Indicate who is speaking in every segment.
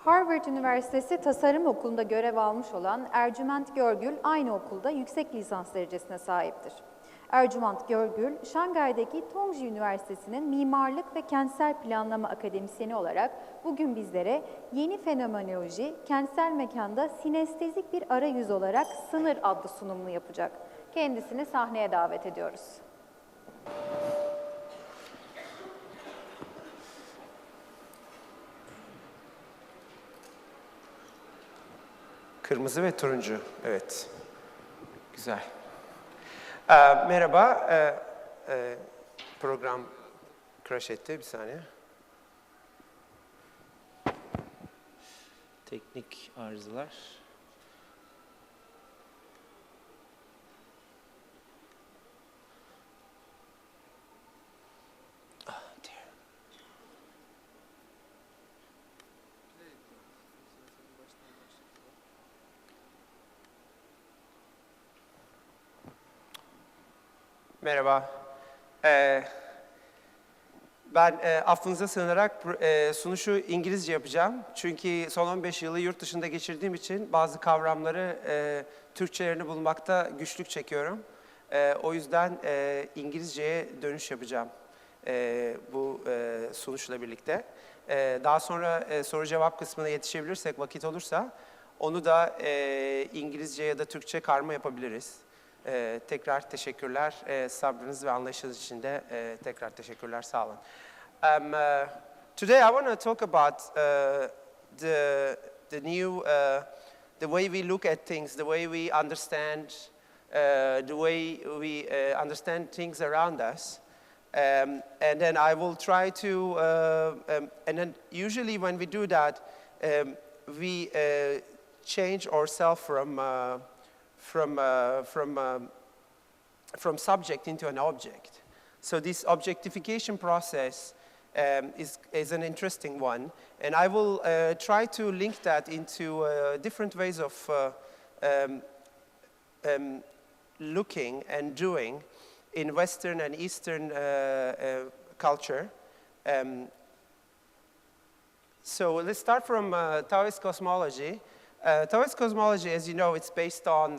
Speaker 1: Harvard Üniversitesi Tasarım Okulu'nda görev almış olan Ercüment Görgül aynı okulda yüksek lisans derecesine sahiptir. Ercüment Görgül, Şangay'daki Tongji Üniversitesi'nin Mimarlık ve Kentsel Planlama Akademisyeni olarak bugün bizlere Yeni Fenomenoloji, Kentsel Mekanda Sinestezik bir arayüz olarak Sınır adlı sunumunu yapacak. Kendisini sahneye davet ediyoruz.
Speaker 2: Kırmızı ve turuncu, evet. Güzel. Merhaba, program crash etti, bir saniye.
Speaker 3: Teknik arızalar.
Speaker 2: Merhaba. Ben affınıza sığınarak sunuşu İngilizce yapacağım. Çünkü son 15 yılı yurt dışında geçirdiğim için bazı kavramları Türkçelerini bulmakta güçlük çekiyorum. O yüzden İngilizceye dönüş yapacağım bu sunuşla birlikte. Daha sonra soru cevap kısmına yetişebilirsek, vakit olursa onu da İngilizce ya da Türkçe karma yapabiliriz. Tekrar teşekkürler. Sabrınız ve anlayışınız için de tekrar teşekkürler. Sağ olun. Today I want to talk about the new the way we look at things, the way we understand, the way we understand things around us. And then I will try to and then usually when we do that, we change ourselves from subject into an object. So this objectification process is an interesting one, and I will try to link that into different ways of looking and doing in Western and Eastern culture. So let's start from Taoist cosmology. Taoist cosmology, as you know, it's based on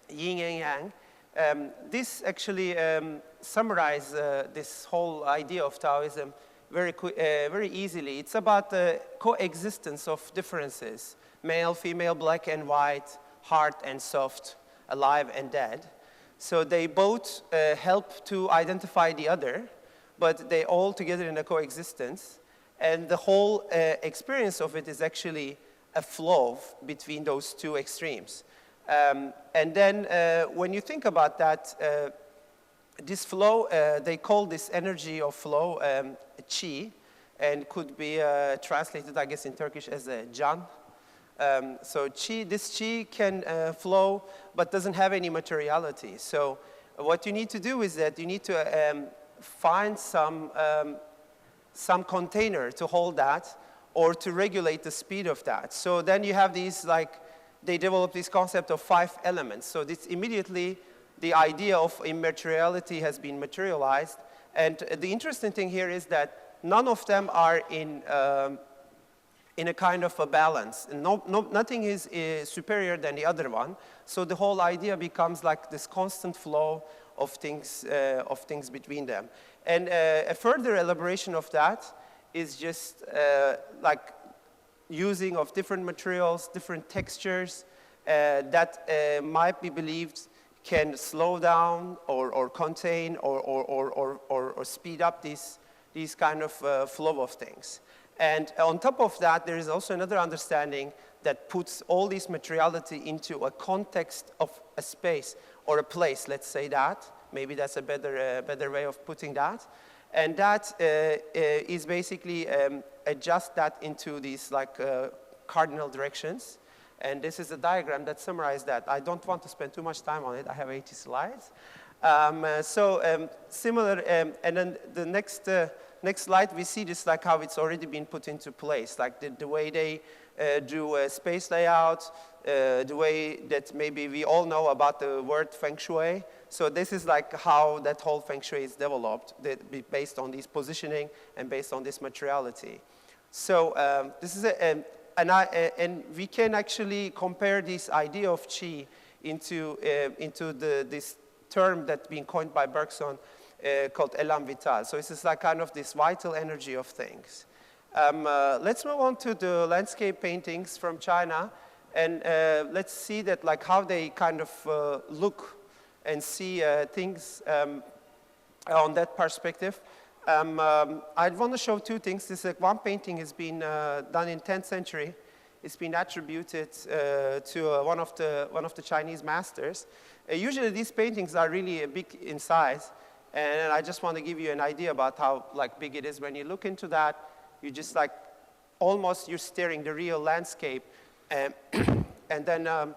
Speaker 2: yin and yang. This actually summarizes this whole idea of Taoism very easily. It's about the coexistence of differences: male, female, black and white, hard and soft, alive and dead. So they both help to identify the other, but they all together in a coexistence. And the whole experience of it is actually a flow between those two extremes. And then when you think about that, this flow, they call this energy of flow chi, and could be translated, I guess, in Turkish as a can. So chi, this chi can flow, but doesn't have any materiality. So what you need to do is that you need to find some container to hold that, or to regulate the speed of that. So then you have these, like, they develop this concept of 5 elements. So this immediately, the idea of immateriality has been materialized. And the interesting thing here is that none of them are in a kind of a balance. Nothing is superior than the other one. So the whole idea becomes like this constant flow of things between them. And a further elaboration of that is just like using of different materials, different textures that might be believed can slow down or contain or speed up these kind of flow of things. And on top of that, there is also another understanding that puts all this materiality into a context of a space or a place, let's say that. Maybe that's a better way of putting that. And that is basically adjust that into these like cardinal directions. And this is a diagram that summarizes that. I don't want to spend too much time on it. I have 80 slides. Similar, and then the next slide, we see this like how it's already been put into place, like the way they do space layout, the way that maybe we all know about the word feng shui. So this is like how that whole feng shui is developed, based on this positioning and based on this materiality. So this is and we can actually compare this idea of chi into this term that's been coined by Bergson called élan vital. So this is like kind of this vital energy of things. Let's move on to the landscape paintings from China, and let's see that like how they kind of look and see things on that perspective. I want to show two things. This one painting has been done in 10th century. It's been attributed to one of the Chinese masters. Usually these paintings are really big in size, and I just want to give you an idea about how like big it is. When you look into that, you just like almost you're staring the real landscape, and then.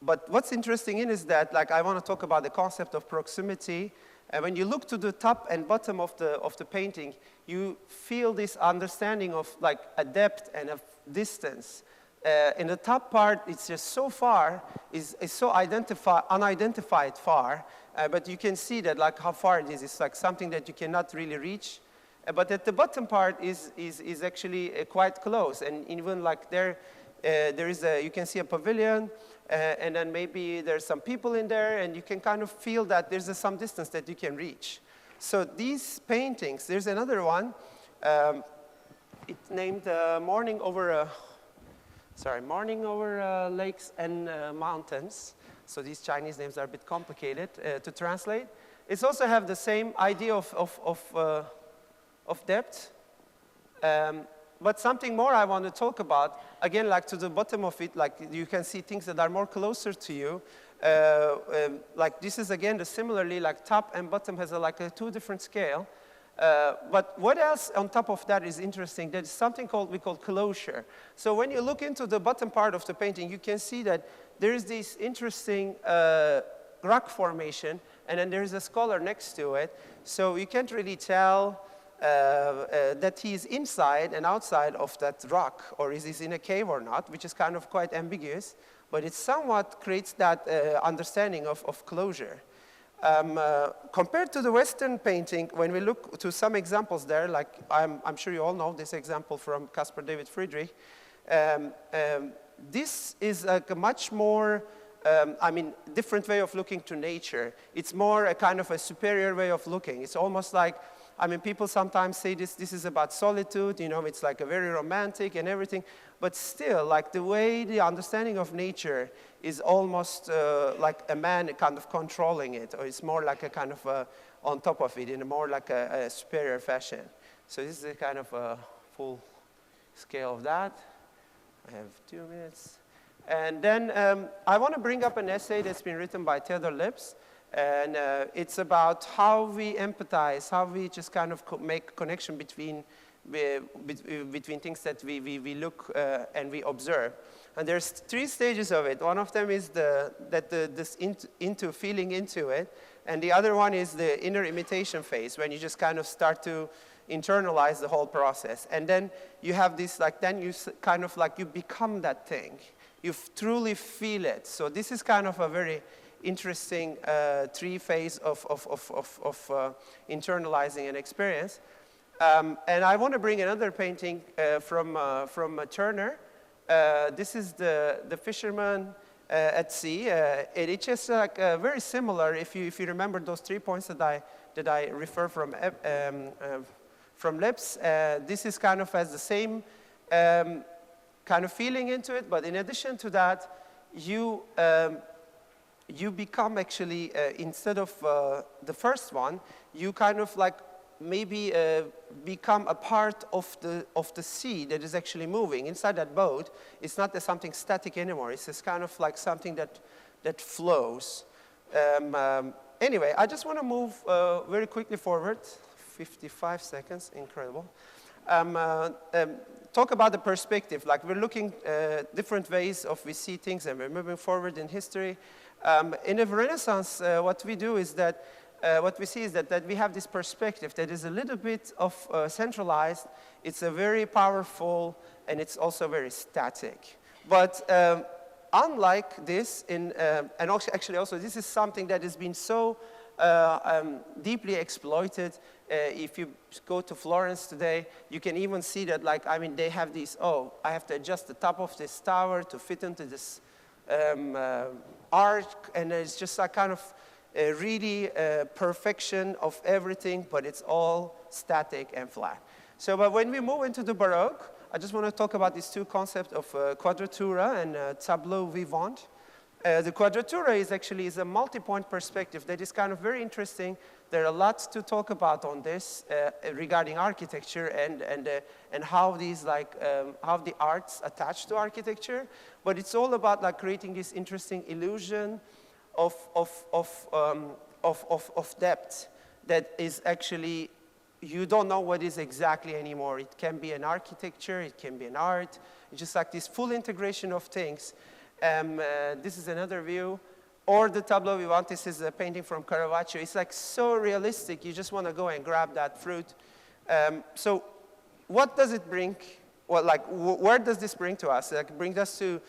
Speaker 2: But what's interesting is that like I want to talk about the concept of proximity. And when you look to the top and bottom of the painting, you feel this understanding of like a depth and a distance. In the top part, it's just so far, is so unidentified far, but you can see that like how far it is. It's like something that you cannot really reach. But at the bottom part is actually quite close, and even like there is you can see a pavilion. And then maybe there's some people in there, and you can kind of feel that there's some distance that you can reach. So these paintings, there's another one. It's named Morning Over Lakes and Mountains. So these Chinese names are a bit complicated to translate. It also have the same idea of depth. But something more I want to talk about, again, like to the bottom of it, like you can see things that are more closer to you. Like this is, again, similarly, like top and bottom has like a two different scale. But what else on top of that is interesting? There's something we call closure. So when you look into the bottom part of the painting, you can see that there is this interesting rock formation, and then there's a scholar next to it. So you can't really tell that he is inside and outside of that rock, or is he in a cave or not, which is kind of quite ambiguous, but it somewhat creates that understanding of closure. Compared to the Western painting, when we look to some examples there, like I'm sure you all know this example from Caspar David Friedrich, this is like a much more different way of looking to nature. It's more a kind of a superior way of looking. It's almost like, people sometimes say this is about solitude, it's like a very romantic and everything, but still, like the way the understanding of nature is almost like a man kind of controlling it, or it's more like a kind of on top of it in a more like a superior fashion. So this is a kind of a full scale of that. I have 2 minutes. And then I want to bring up an essay that's been written by Theodor Lips. And it's about how we empathize, how we just kind of make connection between things that we look and we observe. And there's 3 stages of it. One of them is this feeling into it. And the other one is the inner imitation phase, when you just kind of start to internalize the whole process. And then you have this, like, then you kind of like, you become that thing. You truly feel it. So this is kind of a very interesting 3 phase of internalizing an experience. And I want to bring another painting from Turner. This is the fisherman at sea. It's just like very similar. If you remember those 3 points that I refer from Lips, this is kind of has the same kind of feeling into it. But in addition to that, you become actually, instead of the first one, you kind of like maybe become a part of the sea that is actually moving. Inside that boat, it's not something static anymore. It's just kind of like something that flows. Anyway, I just want to move very quickly forward. 55 seconds, incredible. Talk about the perspective. Like we're looking different ways of we see things, and we're moving forward in history. In the Renaissance, what we do is that what we see is that we have this perspective that is a little bit of centralized. It's a very powerful, and it's also very static. But unlike this, and actually also this is something that has been so deeply exploited. If you go to Florence today, you can even see that, like, I mean, they have these, oh, I have to adjust the top of this tower to fit into this arc, and it's just a kind of really perfection of everything, but it's all static and flat. So, but when we move into the Baroque, I just want to talk about these two concepts of quadratura and tableau vivant. The quadratura is a multi-point perspective that is kind of very interesting. There are lots to talk about on this regarding architecture and how these how the arts attach to architecture. But it's all about like creating this interesting illusion of depth that is actually, you don't know what is exactly anymore. It can be an architecture, it can be an art. It's just like this full integration of things. This is another view. Or the tableau vivant, this is a painting from Caravaggio. It's like so realistic, you just want to go and grab that fruit. So what does it bring? Well, like, where does this bring to us? Like, bring us to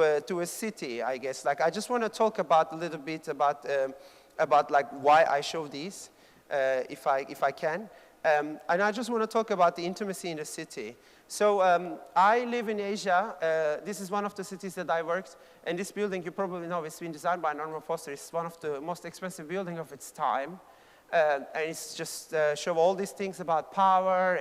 Speaker 2: a city, I guess. Like, I just want to talk about a little bit about like why I show these, if I can. And I just want to talk about the intimacy in the city. So I live in Asia. This is one of the cities that I worked. And this building, you probably know, it's been designed by Norman Foster. It's one of the most expensive buildings of its time. And it's just show all these things about power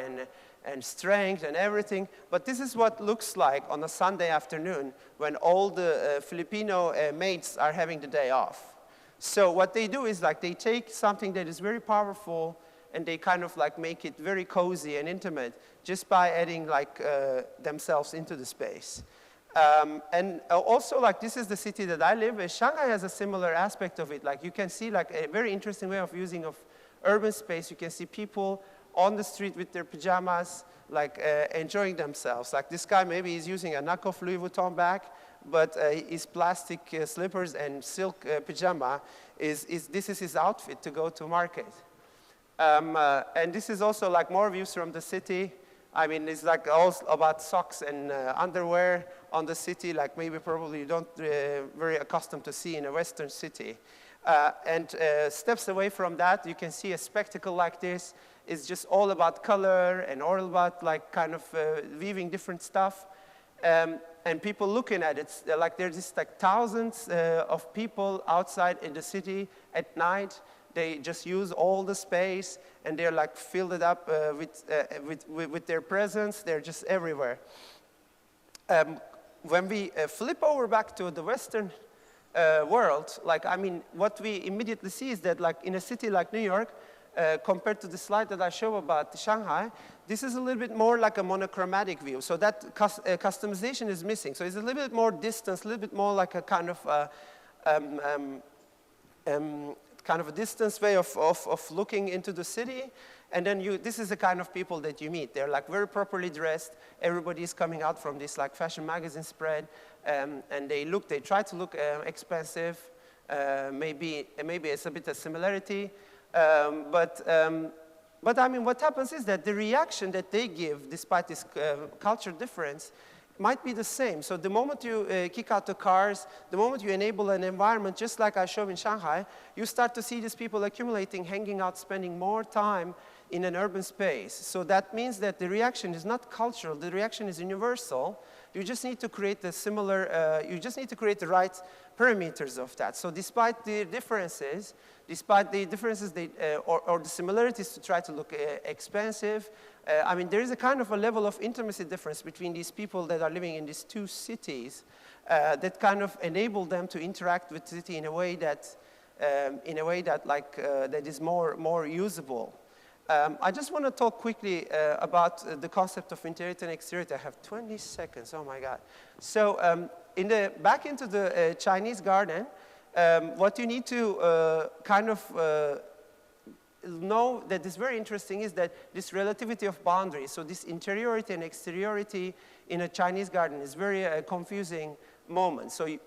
Speaker 2: and strength and everything. But this is what it looks like on a Sunday afternoon when all the Filipino maids are having the day off. So what they do is like they take something that is very powerful and they kind of like make it very cozy and intimate just by adding like themselves into the space. And also like this is the city that I live in. Shanghai has a similar aspect of it. Like you can see like a very interesting way of using of urban space. You can see people on the street with their pajamas, like enjoying themselves. Like this guy maybe is using a knockoff Louis Vuitton bag, but his plastic slippers and silk pajama this is his outfit to go to market. And this is also like more views from the city. I mean, it's like all about socks and underwear on the city, like maybe probably you don't very accustomed to see in a Western city. And steps away from that, you can see a spectacle like this is just all about color and all about like kind of weaving different stuff. And people looking at it, like there's just like thousands of people outside in the city at night. They just use all the space, and they're like filled it up with their presence. They're just everywhere. When we flip over back to the Western world, like I mean, what we immediately see is that, like in a city like New York, compared to the slide that I show about Shanghai, this is a little bit more like a monochromatic view. So that customization is missing. So it's a little bit more distance, a little bit more like a kind of a distance way of looking into the city. And then this is the kind of people that you meet. They're like very properly dressed. Everybody is coming out from this like fashion magazine spread. And they try to look expensive. Maybe it's a bit of similarity. But I mean, what happens is that the reaction that they give, despite this culture difference, might be the same. So the moment you kick out the cars, the moment you enable an environment, just like I show in Shanghai, you start to see these people accumulating, hanging out, spending more time in an urban space. So that means that the reaction is not cultural, the reaction is universal. You just need to create the right parameters of that. So despite the differences, or the similarities to try to look expensive, I mean, there is a kind of a level of intimacy difference between these people that are living in these two cities that kind of enable them to interact with the city in a way that is more usable. I just want to talk quickly about the concept of interiority and exteriority. I have 20 seconds, oh my God. So back into the Chinese garden, what you need to know that is very interesting is that this relativity of boundaries, so this interiority and exteriority in a Chinese garden is very confusing moment. So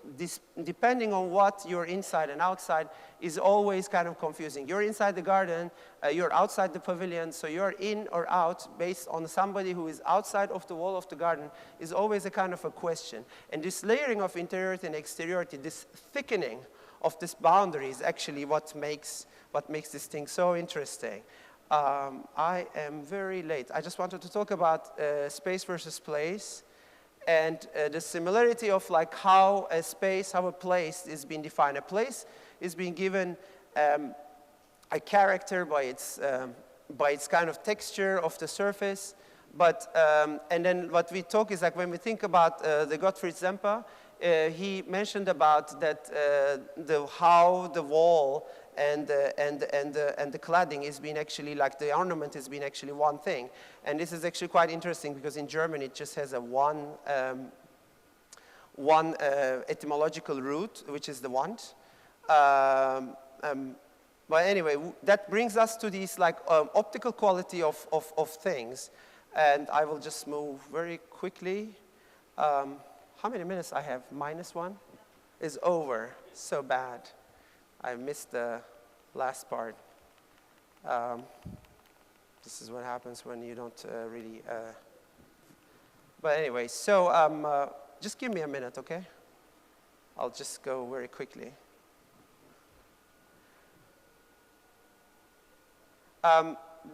Speaker 2: depending on what you're inside and outside is always kind of confusing. You're inside the garden, you're outside the pavilion, so you're in or out based on somebody who is outside of the wall of the garden is always a kind of a question. And this layering of interiority and exteriority, this thickening of this boundary is actually what makes this thing so interesting. I am very late. I just wanted to talk about space versus place, and the similarity of like how a space, how a place is being defined. A place is being given a character by its kind of texture of the surface. But, and then what we talk is like when we think about the Gottfried Semper, he mentioned about that how the wall and the cladding is being actually like the ornament is being actually one thing. And this is actually quite interesting because in German it just has a one etymological root, which is the want. But anyway, that brings us to these like optical quality of things. And I will just move very quickly. How many minutes I have? -1 is over. So bad. I missed the last part. This is what happens when you don't really. But anyway, so just give me a minute, okay? I'll just go very quickly.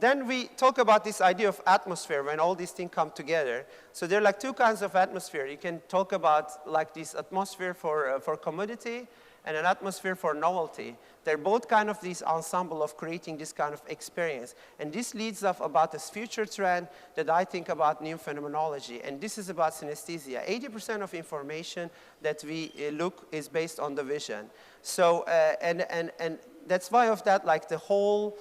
Speaker 2: Then we talk about this idea of atmosphere when all these things come together. So there are like two kinds of atmosphere. You can talk about like this atmosphere for commodity and an atmosphere for novelty. They're both kind of this ensemble of creating this kind of experience. And this leads up about this future trend that I think about new phenomenology. And this is about synesthesia. 80% of information that we look is based on the vision. So, and that's why of that, like the whole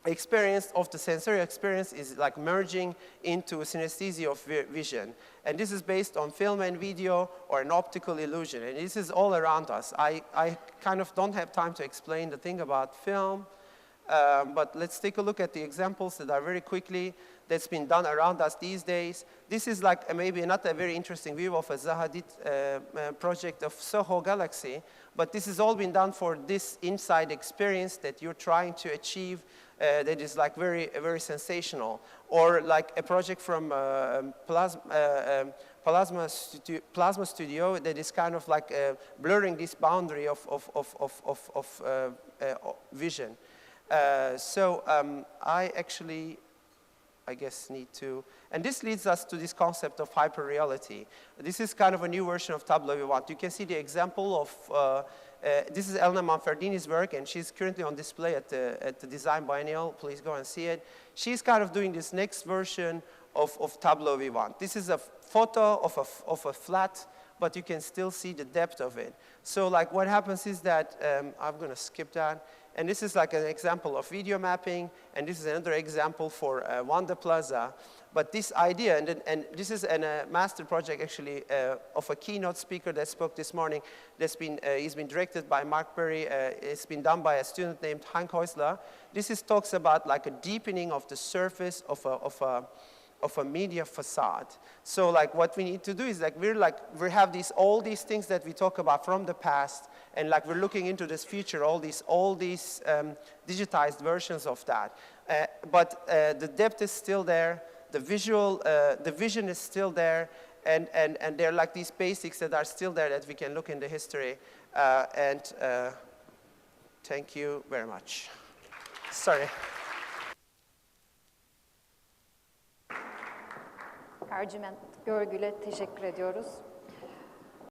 Speaker 2: experience of the sensory experience is like merging into synesthesia of vision. And this is based on film and video or an optical illusion. And this is all around us. I kind of don't have time to explain the thing about film, but let's take a look at the examples that are very quickly that's been done around us these days. This is like maybe not a very interesting view of a Zahadid project of Soho Galaxy, but this has all been done for this inside experience that you're trying to achieve that is like very sensational. Or like a project from Plasma Studio that is kind of like blurring this boundary of vision. I guess need to, and this leads us to this concept of hyperreality. This is kind of a new version of tableau vivant. You can see the example of, this is Elena Manfredini's work, and she's currently on display at the Design Biennial. Please go and see it. She's kind of doing this next version of tableau vivant. This is a photo of a flat, but you can still see the depth of it. So like what happens is that, I'm going to skip that. And this is like an example of video mapping, and this is another example for Wanda Plaza. But this idea, and this is a master project actually of a keynote speaker that spoke this morning. That's been, he's been directed by Mark Berry. It's been done by a student named Hank Heusler. This talks about like a deepening of the surface of a media facade. So like what we need to do is like we have all these things that we talk about from the past, and like we're looking into this future, all these digitized versions of that. But the depth is still there, the vision is still there, and there are like these basics that are still there that we can look in the history. Thank you very much. Sorry.
Speaker 1: Ercüment, Görgül'e teşekkür ediyoruz.